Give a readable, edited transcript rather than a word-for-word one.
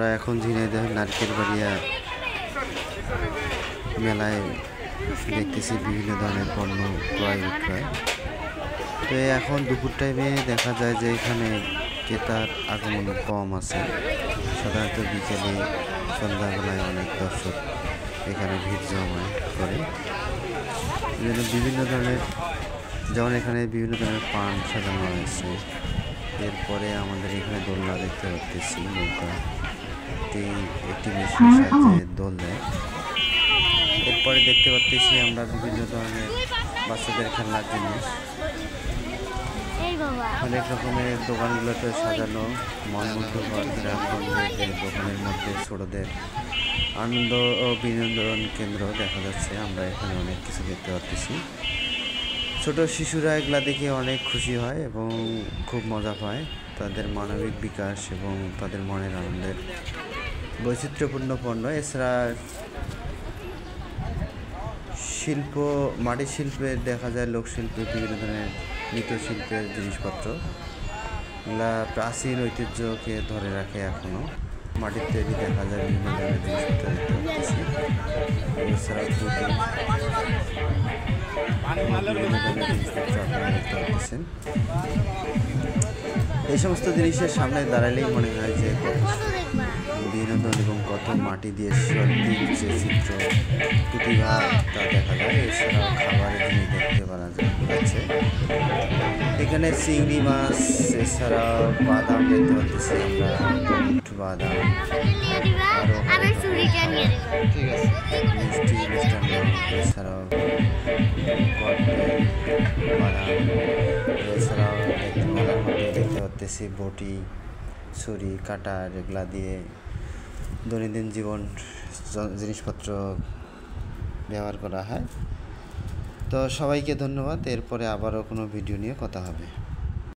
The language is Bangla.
আমরা এখন ঝিনাইদহ নারকেলবাড়িয়া মেলায় দেখতেছি বিভিন্ন ধরনের পণ্য ক্রয় বিক্রয়। তো এখন দুপুর টাইমে দেখা যায় যে এখানে ক্রেতার আগমন কম আছে। সাধারণত বিকেলে সন্ধ্যাবেলায় অনেক দর্শক এখানে ভিড় জমা করে। বিভিন্ন ধরনের যেমন এখানে বিভিন্ন ধরনের পান সাজানো হয়েছে। এরপরে আমাদের এখানে দোলনা দেখতে পাচ্ছি, নৌকা একটি মেশিনের সাহায্যে দোল দেয়। এরপরে দেখতে পাচ্ছি আমরা বিভিন্ন ধরনের বাচ্চাদের খেলনার জিনিস, অনেক রকমের দোকানগুলোতে সাজানো মনমুগ্ধকর গ্রামগঞ্জের দোকানের মধ্যে ছোটদের আনন্দ ও বিনোদন কেন্দ্র দেখা যাচ্ছে। আমরা এখানে অনেক কিছু দেখতে পাচ্ছি। ছোট শিশুরা এগুলা দেখে অনেক খুশি হয় এবং খুব মজা পায়। তাদের মানবিক বিকাশ এবং তাদের মনের আনন্দের বৈচিত্র্যপূর্ণ পণ্য। এছাড়া শিল্প, মাটির শিল্পের দেখা যায়, লোকশিল্পে বিভিন্ন ধরনের মৃৎশিল্পের জিনিসপত্র, এগুলা প্রাচীন ঐতিহ্যকে ধরে রাখে। এখনও মাটির তৈরি দেখা যায় বিভিন্ন ধরনের জিনিসপত্র দেখতে পাচ্ছি। এছাড়া বিভিন্ন ধরনের জিনিসপত্র আপনারা দেখতে পাচ্ছেন। এই সমস্ত জিনিসের সামনে দাঁড়ালেই মনে হয় যে বিনোদন এবং কত মাটি দিয়ে সত্যির যে চিত্র প্রতিভা তা দেখা যায়। এছাড়াও খাবারের জিনিস দেখতে পাওয়া যাচ্ছে। এখানে চিংড়ি মাছ, এছাড়াও বাদাম দেখতে পাচ্ছি আমরা, বাদাম, ঠিক আছে, মিষ্টি মিষ্টান্ন, এছাড়াও বাদাম, এছাড়াও মেলার মধ্যে দেখতে পাচ্ছি বটি, ছুরি, কাঁটা, এগুলা দিয়ে দৈনন্দিন জীবন জিনিসপত্র ব্যবহার করা হয়। তো সবাইকে ধন্যবাদ। এরপরে আবারও কোনো ভিডিও নিয়ে কথা হবে।